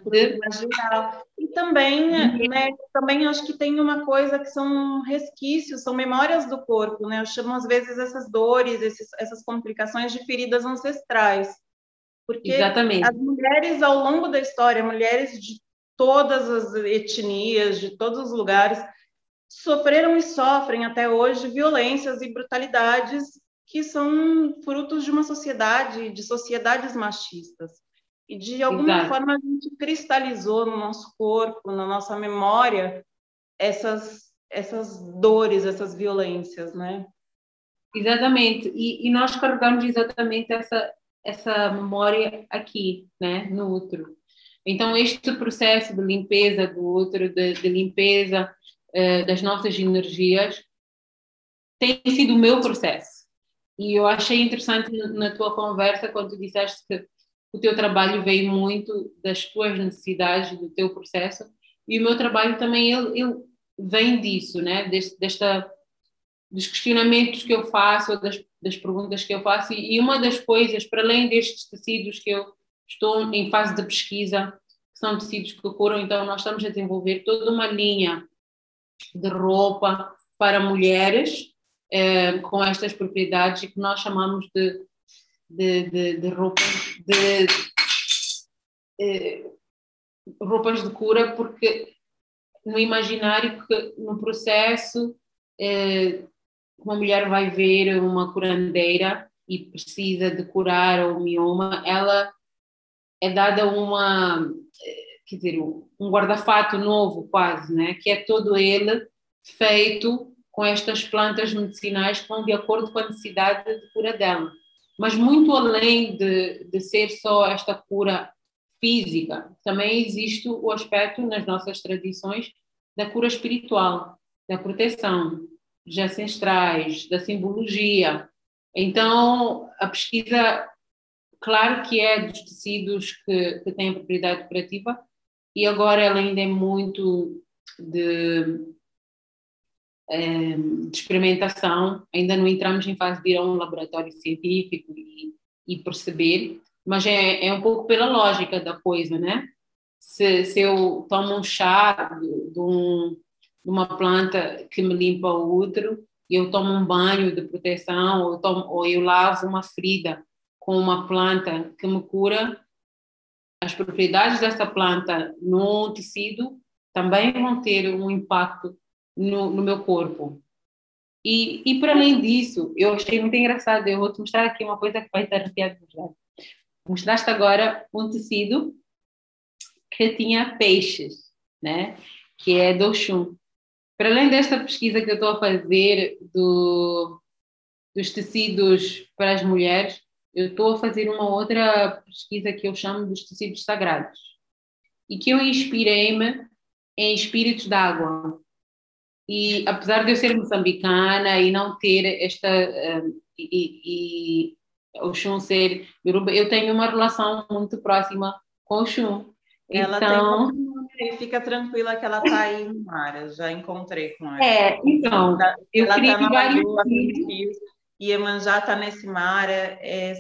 geral. E também, né, também acho que tem uma coisa que são resquícios, são memórias do corpo, né? Eu chamo às vezes essas dores, essas complicações de feridas ancestrais. Porque Exatamente. As mulheres ao longo da história, mulheres de todas as etnias, de todos os lugares, sofreram e sofrem até hoje violências e brutalidades que são frutos de uma sociedade, de sociedades machistas. E, de alguma forma, a gente cristalizou no nosso corpo, na nossa memória, essas dores, essas violências, né? Exatamente. E nós carregamos exatamente essa memória aqui, né, no útero. Então, este processo de limpeza do útero, de limpeza das nossas energias, tem sido o meu processo. E eu achei interessante na tua conversa, quando tu disseste que o teu trabalho veio muito das tuas necessidades, do teu processo, e o meu trabalho também ele vem disso, né? Dos questionamentos que eu faço, ou das perguntas que eu faço, e uma das coisas, para além destes tecidos que eu estou em fase de pesquisa, que são tecidos que curam, então nós estamos a desenvolver toda uma linha de roupa para mulheres, com estas propriedades que nós chamamos de roupas de cura, porque no imaginário que no processo uma mulher vai ver uma curandeira e precisa de curar o mioma, ela é dada quer dizer, um guarda-fato novo quase, né? Que é todo ele feito com estas plantas medicinais que vão de acordo com a necessidade de cura dela. Mas muito além de ser só esta cura física, também existe o aspecto nas nossas tradições da cura espiritual, da proteção, dos ancestrais, da simbologia. Então, a pesquisa, claro que é dos tecidos que têm propriedade curativa, e agora ela ainda é muito de experimentação, ainda não entramos em fase de ir a um laboratório científico e perceber, mas é um pouco pela lógica da coisa, né? Se eu tomo um chá de uma planta que me limpa o útero, e eu tomo um banho de proteção, ou eu lavo uma ferida com uma planta que me cura, as propriedades dessa planta no tecido também vão ter um impacto no meu corpo. E para além disso, eu achei muito engraçado, eu vou te mostrar aqui uma coisa que vai estar arrepiada de verdade. Mostraste agora um tecido que tinha peixes, né? Que é do Oxum. Para além desta pesquisa que eu estou a fazer dos tecidos para as mulheres, eu estou a fazer uma outra pesquisa que eu chamo dos tecidos sagrados, e que eu inspirei-me em espíritos d'água. E apesar de eu ser moçambicana e não ter e o Xum ser Yoruba, eu tenho uma relação muito próxima com o Xum. Ela Então, tem e fica tranquila que ela está aí em Mara, já encontrei com ela. então, eu Ela criei está na vários Lagoa com os vídeos. rios, e Iemanjá está nesse mar.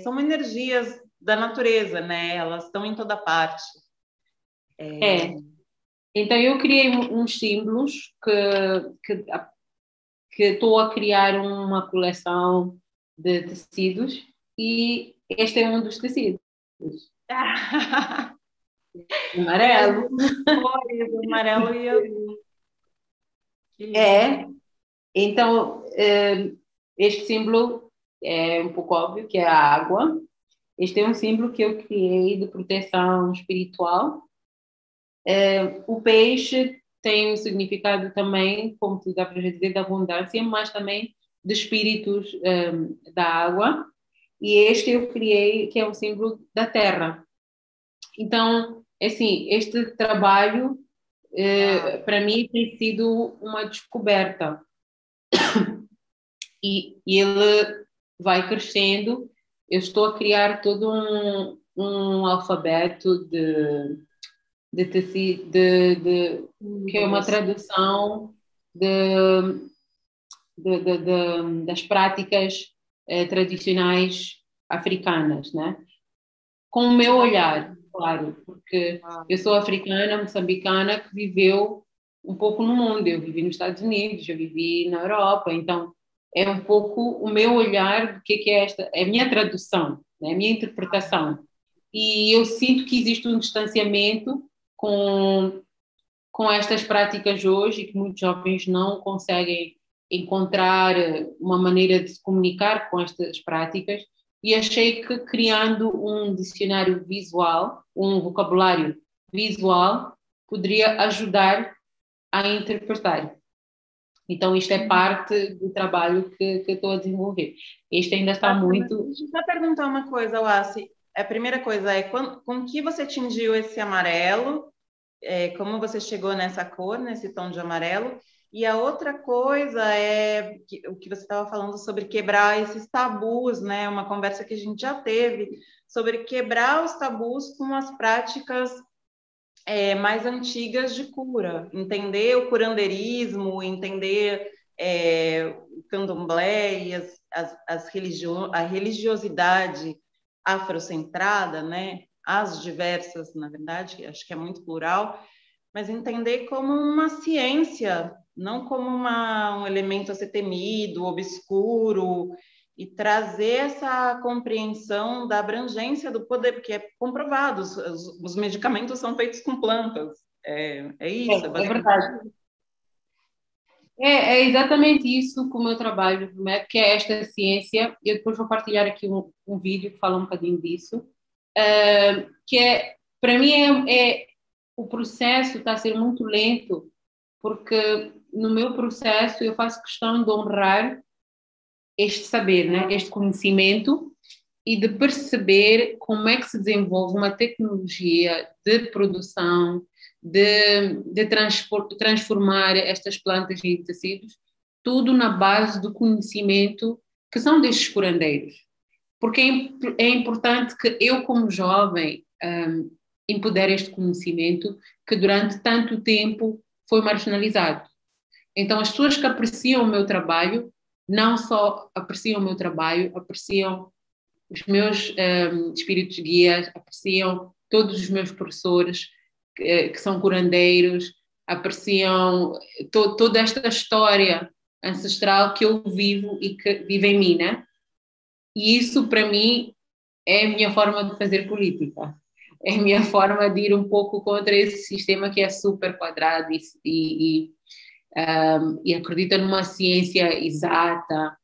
São energias da natureza, né? Elas estão em toda parte. Então eu criei uns símbolos que estou a criar uma coleção de tecidos, e este é um dos tecidos. Amarelo. Cores, amarelo e azul. Então este símbolo é um pouco óbvio, que é a água. Este é um símbolo que eu criei de proteção espiritual. O peixe tem um significado também, como tu dá para dizer, da abundância, mas também de espíritos da água. E este eu criei, que é um símbolo da terra. Então, assim, este trabalho, para mim, tem sido uma descoberta. E ele vai crescendo. Eu estou a criar todo um alfabeto de tecido, que é uma tradução das práticas tradicionais africanas, né? Com o meu olhar, claro, porque eu sou africana, moçambicana, que viveu um pouco no mundo. Eu vivi nos Estados Unidos, eu vivi na Europa, então é um pouco o meu olhar do que é esta, é a minha tradução, né? A minha interpretação. E eu sinto que existe um distanciamento com estas práticas hoje, que muitos jovens não conseguem encontrar uma maneira de se comunicar com estas práticas, e achei que criando um dicionário visual, um vocabulário visual, poderia ajudar a interpretar. Então, isto é parte do trabalho que estou a desenvolver. Este ainda está muito... Deixa eu só perguntar uma coisa, Wassi. A primeira coisa é, com que você tingiu esse amarelo? Como você chegou nessa cor, nesse tom de amarelo? E a outra coisa é o que você estava falando sobre quebrar esses tabus, né? Uma conversa que a gente já teve sobre quebrar os tabus com as práticas mais antigas de cura, entender o curandeirismo, entender o candomblé e a religiosidade afrocentrada, né? As diversas, na verdade, acho que é muito plural, mas entender como uma ciência não como um elemento a ser temido, obscuro, e trazer essa compreensão da abrangência do poder, porque é comprovado, os medicamentos são feitos com plantas. É isso, É verdade. É exatamente isso que o meu trabalho, né, que é esta ciência. Eu depois vou partilhar aqui um vídeo que fala um bocadinho disso, que é, para mim, o processo está a ser muito lento, porque no meu processo eu faço questão de honrar este saber, né, este conhecimento, e de perceber como é que se desenvolve uma tecnologia de produção, de transformar estas plantas em tecidos, tudo na base do conhecimento que são destes curandeiros. Porque é importante que eu, como jovem, empodere este conhecimento que durante tanto tempo foi marginalizado. Então, as pessoas que apreciam o meu trabalho, não só apreciam o meu trabalho, apreciam os meus espíritos guias, apreciam todos os meus professores que são curandeiros, apreciam toda esta história ancestral que eu vivo e que vive em mim, né? E isso, para mim, é a minha forma de fazer política. É a minha forma de ir um pouco contra esse sistema que é super quadrado e acredita numa ciência exata,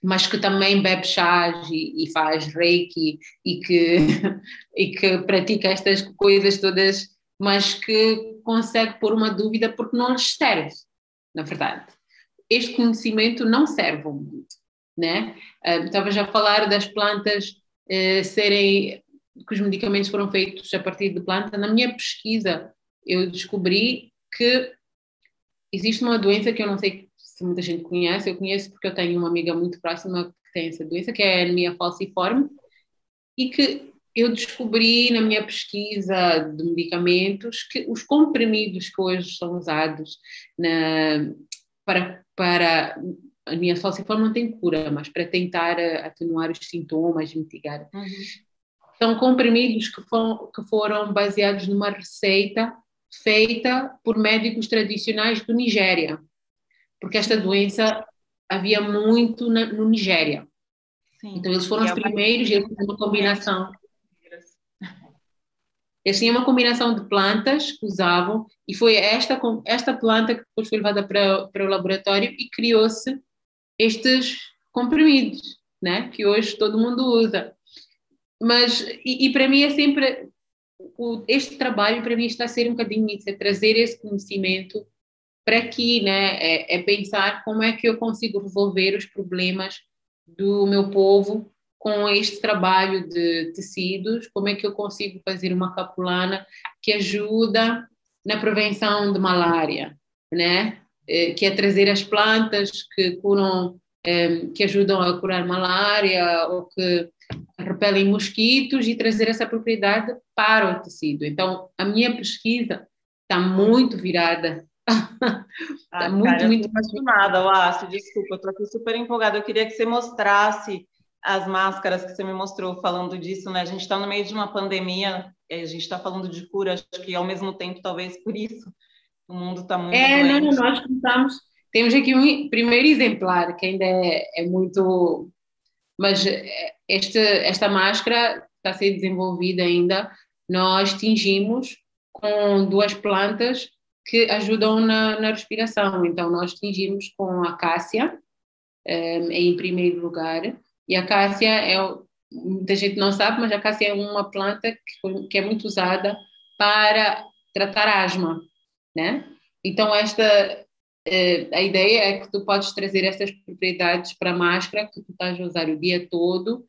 mas que também bebe chás e faz reiki e que pratica estas coisas todas, mas que consegue pôr uma dúvida porque não lhes serve, na verdade. Este conhecimento não serve muito, né? Estava já a falar das plantas que os medicamentos foram feitos a partir de planta. Na minha pesquisa, eu descobri que existe uma doença que eu não sei se muita gente conhece, eu conheço porque eu tenho uma amiga muito próxima que tem essa doença, que é a anemia falciforme, e que eu descobri na minha pesquisa de medicamentos que os comprimidos que hoje são usados para a anemia falciforme não tem cura, mas para tentar atenuar os sintomas, mitigar. Uhum. São comprimidos que foram baseados numa receita feita por médicos tradicionais do Nigéria, porque esta doença havia muito no Nigéria. Sim. Então eles foram os primeiros e eles tinham uma combinação. Eles tinham uma combinação de plantas que usavam e foi esta planta que depois foi levada para o laboratório e criou-se estes comprimidos, né? Que hoje todo mundo usa. Mas, e para mim é sempre, este trabalho para mim está a ser um bocadinho isso, é trazer esse conhecimento para aqui, né? É pensar como é que eu consigo resolver os problemas do meu povo com este trabalho de tecidos, como é que eu consigo fazer uma capulana que ajuda na prevenção de malária, né? Que é trazer as plantas que curam, que ajudam a curar malária ou que repelem mosquitos e trazer essa propriedade para o tecido. Então, a minha pesquisa está muito virada. Tá muito, muito apaixonada, Lácio. Desculpa, eu estou aqui super empolgada. Eu queria que você mostrasse as máscaras que você me mostrou falando disso, né? A gente está no meio de uma pandemia, a gente está falando de cura, acho que ao mesmo tempo, talvez por isso, o mundo está muito doente. Não, nós temos aqui um primeiro exemplar, que ainda é muito... Mas esta máscara está a ser desenvolvida ainda. Nós tingimos com 2 plantas que ajudam na respiração. Então, nós tingimos com a acácia, em primeiro lugar. E a acácia muita gente não sabe, mas a acácia é uma planta que é muito usada para tratar asma, né? Então, a ideia é que tu podes trazer estas propriedades para a máscara que tu estás a usar o dia todo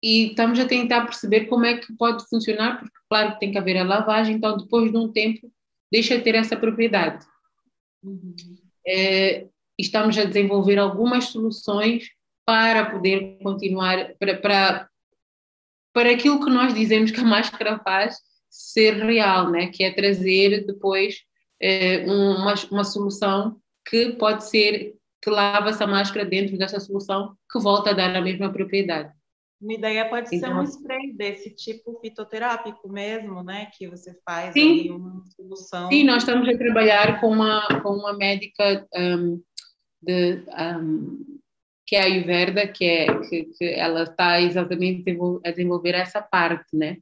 e estamos a tentar perceber como é que pode funcionar, porque claro que tem que haver a lavagem, então depois de um tempo deixa de ter essa propriedade. Uhum. Estamos a desenvolver algumas soluções para poder continuar, para aquilo que nós dizemos que a máscara faz ser real, né? Que é trazer depois uma solução que pode ser que lava essa máscara dentro dessa solução que volta a dar a mesma propriedade. Uma ideia pode ser um Então, spray desse tipo fitoterápico mesmo, né? Que você faz ali sim, uma sim, solução. nós estamos a trabalhar com uma médica de, que é a Ayurveda, que ela está exatamente a desenvolver essa parte, né?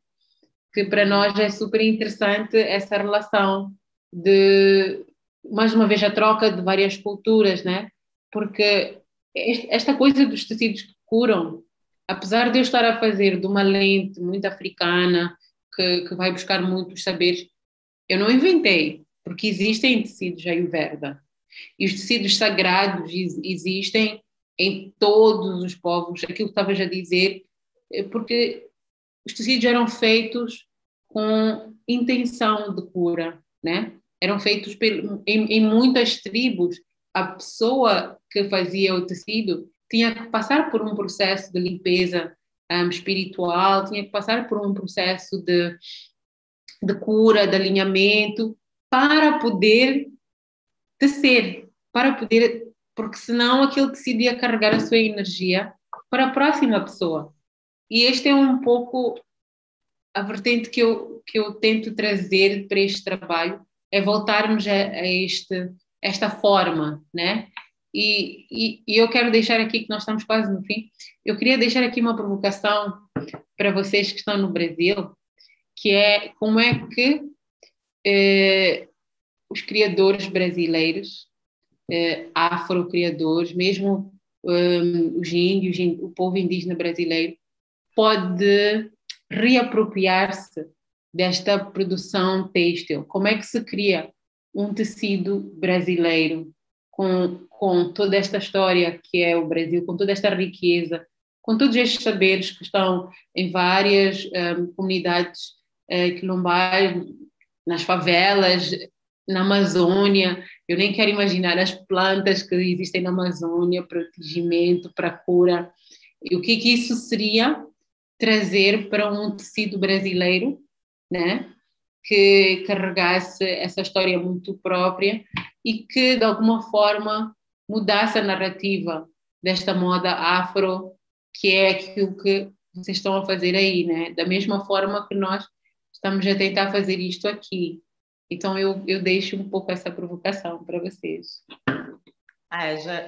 Que para nós é super interessante essa relação de, mais uma vez, a troca de várias culturas, né? Porque esta coisa dos tecidos que curam, apesar de eu estar a fazer de uma lente muito africana, que vai buscar muitos saberes, eu não inventei, porque existem tecidos Ayurveda. E os tecidos sagrados existem em todos os povos, aquilo que estavas a dizer, porque os tecidos eram feitos com intenção de cura, né? Eram feitos em muitas tribos. A pessoa que fazia o tecido tinha que passar por um processo de limpeza espiritual, tinha que passar por um processo de cura, de alinhamento, para poder tecer, para poder, porque senão aquele tecido ia carregar a sua energia para a próxima pessoa. E este é um pouco a vertente que eu tento trazer para este trabalho, é voltarmos esta forma, né? E eu quero deixar aqui, que nós estamos quase no fim, eu queria deixar aqui uma provocação para vocês que estão no Brasil, que é como é que os criadores brasileiros, afro-criadores, mesmo os índios, o povo indígena brasileiro, pode reapropriar-se desta produção têxtil? Como é que se cria um tecido brasileiro com toda esta história que é o Brasil, com toda esta riqueza, com todos estes saberes que estão em várias comunidades quilombais, nas favelas, na Amazônia? Eu nem quero imaginar as plantas que existem na Amazônia para tingimento, para cura. E o que isso seria trazer para um tecido brasileiro, né? Que carregasse essa história muito própria e que, de alguma forma, mudasse a narrativa desta moda afro, que é aquilo que vocês estão a fazer aí, né? Da mesma forma que nós estamos a tentar fazer isto aqui. Então, eu deixo um pouco essa provocação para vocês.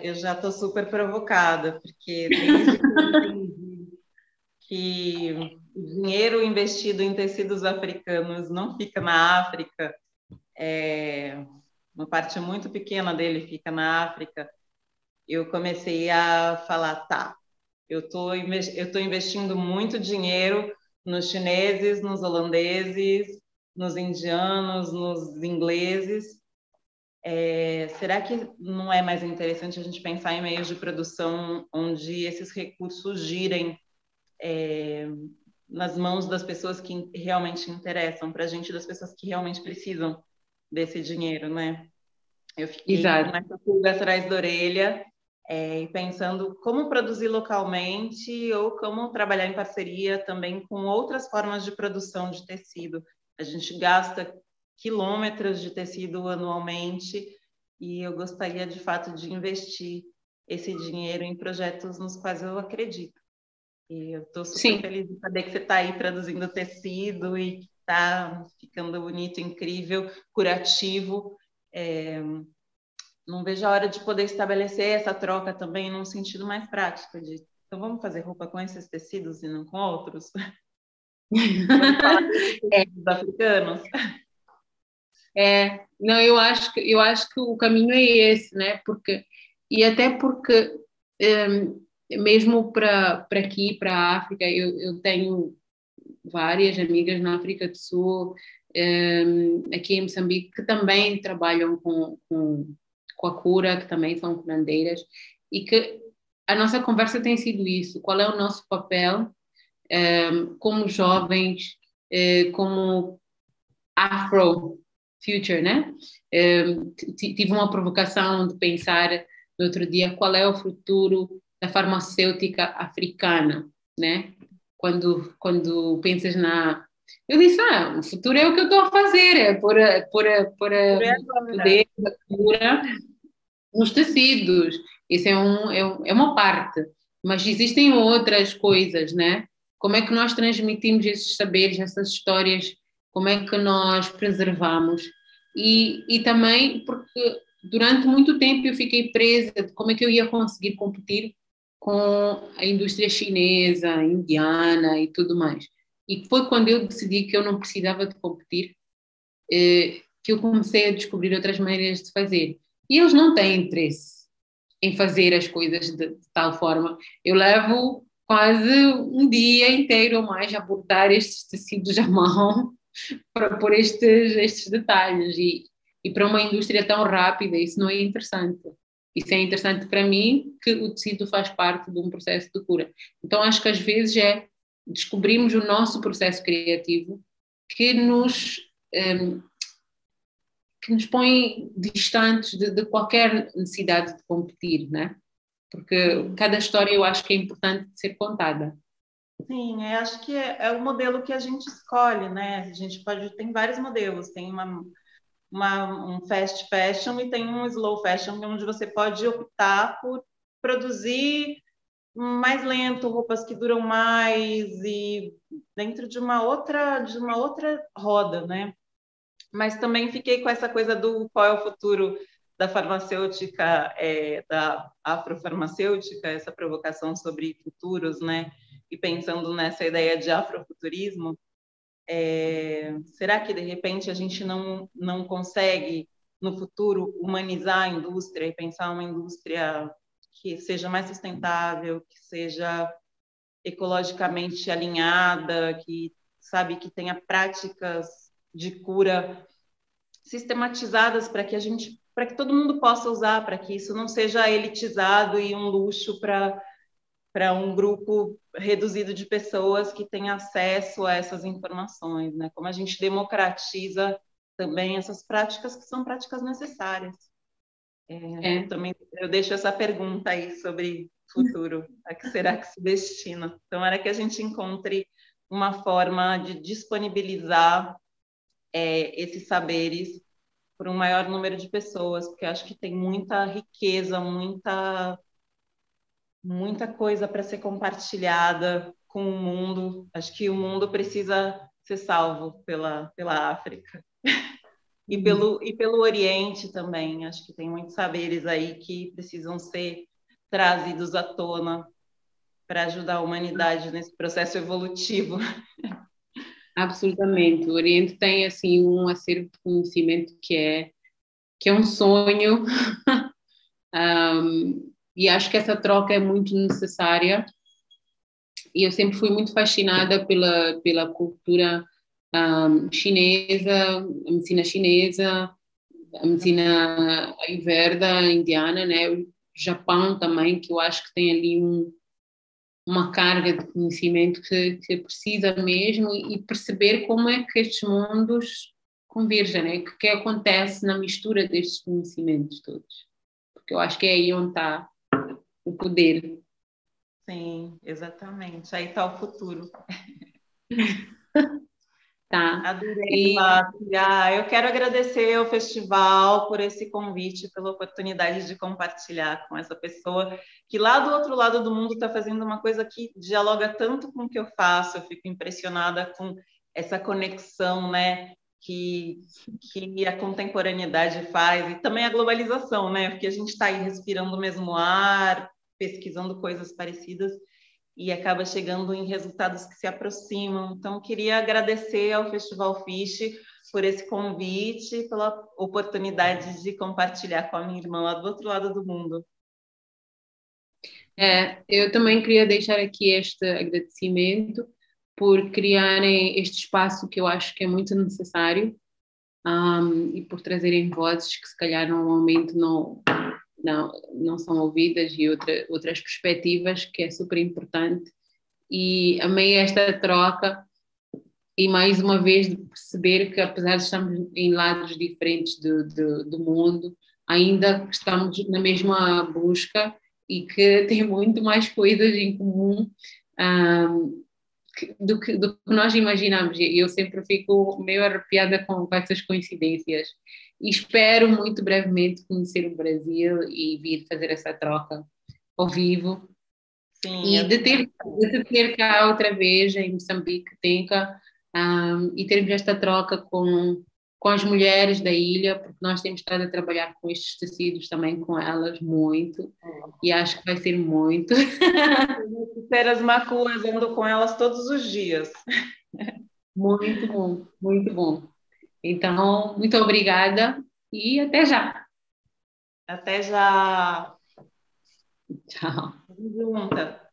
Eu já estou super provocada, porque desde que eu entendi que o dinheiro investido em tecidos africanos não fica na África, uma parte muito pequena dele fica na África, eu comecei a falar, tá, eu tô investindo muito dinheiro nos chineses, nos holandeses, nos indianos, nos ingleses. Será que não é mais interessante a gente pensar em meios de produção onde esses recursos girem nas mãos das pessoas que realmente interessam para a gente, das pessoas que realmente precisam desse dinheiro, né? Eu fiquei com Exato. essa pulga atrás da orelha e pensando como produzir localmente ou como trabalhar em parceria também com outras formas de produção de tecido. A gente gasta quilômetros de tecido anualmente e eu gostaria, de fato, de investir esse dinheiro em projetos nos quais eu acredito. E eu estou super feliz de saber que você está aí produzindo tecido e que está ficando bonito, incrível, curativo. Não vejo a hora de poder estabelecer essa troca também num sentido mais prático de, então vamos fazer roupa com esses tecidos e não com outros? Vamos falar desses tecidos africanos? Não, eu acho que o caminho é esse, né? E até porque mesmo para aqui, para a África, eu tenho várias amigas na África do Sul, aqui em Moçambique, que também trabalham com a cura, que também são curandeiras, e que a nossa conversa tem sido isso: qual é o nosso papel como jovens, como Afro-Future, né? Tive uma provocação de pensar no outro dia qual é o futuro da farmacêutica africana, né? Quando pensas eu disse, o futuro é o que eu estou a fazer, é pôr poder da cura nos tecidos. Isso é uma parte. Mas existem outras coisas, né? Como é que nós transmitimos esses saberes, essas histórias? Como é que nós preservamos? E também porque durante muito tempo eu fiquei presa de como é que eu ia conseguir competir com a indústria chinesa, indiana e tudo mais. E foi quando eu decidi que eu não precisava de competir, que eu comecei a descobrir outras maneiras de fazer. E eles não têm interesse em fazer as coisas de tal forma. Eu levo quase um dia inteiro ou mais a bordar estes tecidos à mão para pôr estes detalhes. E para uma indústria tão rápida, isso não é interessante. Isso é interessante para mim, que o tecido faz parte de um processo de cura. Então, acho que às vezes descobrimos o nosso processo criativo que um, que nos põe distantes de qualquer necessidade de competir, né? Porque cada história eu acho que é importante de ser contada. Sim, eu acho que é o modelo que a gente escolhe, né? A gente tem vários modelos, tem um fast fashion e tem um slow fashion, onde você pode optar por produzir mais lento, roupas que duram mais e dentro de uma outra roda, né? Mas também fiquei com essa coisa do qual é o futuro da farmacêutica, da afrofarmacêutica, essa provocação sobre futuros, né? E pensando nessa ideia de afrofuturismo, será que de repente a gente não consegue no futuro humanizar a indústria e pensar uma indústria que seja mais sustentável, que seja ecologicamente alinhada, que sabe que tenha práticas de cura sistematizadas para que todo mundo possa usar, para que isso não seja elitizado e um luxo para um grupo reduzido de pessoas que tem acesso a essas informações, né? Como a gente democratiza também essas práticas que são práticas necessárias. Eu deixo essa pergunta aí sobre futuro, a que será que se destina? Então, era que a gente encontre uma forma de disponibilizar esses saberes por um maior número de pessoas, porque acho que tem muita riqueza, muita coisa para ser compartilhada com o mundo. Acho que o mundo precisa ser salvo pela África. E pelo Oriente também. Acho que tem muitos saberes aí que precisam ser trazidos à tona para ajudar a humanidade nesse processo evolutivo. Absolutamente. O Oriente tem assim um acervo de conhecimento que é um sonho. E acho que essa troca é muito necessária. E eu sempre fui muito fascinada pela cultura chinesa, a medicina chinesa, a medicina ayurveda indiana, né? O Japão também, que eu acho que tem ali uma carga de conhecimento que precisa mesmo e perceber como é que estes mundos convergem, né? O que acontece na mistura destes conhecimentos todos. Porque eu acho que é aí onde está o poder. Sim, exatamente. Aí está o futuro. Tá. Adorei, Lácia. Eu quero agradecer ao festival por esse convite, pela oportunidade de compartilhar com essa pessoa que lá do outro lado do mundo está fazendo uma coisa que dialoga tanto com o que eu faço. Eu fico impressionada com essa conexão, né, que a contemporaneidade faz e também a globalização, né, porque a gente está aí respirando o mesmo ar, pesquisando coisas parecidas e acaba chegando em resultados que se aproximam. Então, queria agradecer ao Festival Fish por esse convite, pela oportunidade de compartilhar com a minha irmã lá do outro lado do mundo. Eu também queria deixar aqui este agradecimento por criarem este espaço que eu acho que é muito necessário, e por trazerem vozes que se calhar normalmente não são ouvidas e outras perspectivas, que é super importante. E amei esta troca e mais uma vez de perceber que apesar de estarmos em lados diferentes do mundo, ainda estamos na mesma busca e que tem muito mais coisas em comum do que nós imaginamos. E eu sempre fico meio arrepiada com essas coincidências. E espero muito brevemente conhecer o Brasil e vir fazer essa troca ao vivo. Sim, E de ter cá outra vez em Moçambique, Tenca, e termos esta troca com as mulheres da ilha, porque nós temos estado a trabalhar com estes tecidos também com elas muito, e acho que vai ser muito. Feras macuas, ando com elas todos os dias. Muito bom, muito bom. Então, muito obrigada e até já. Até já. Tchau. Junta.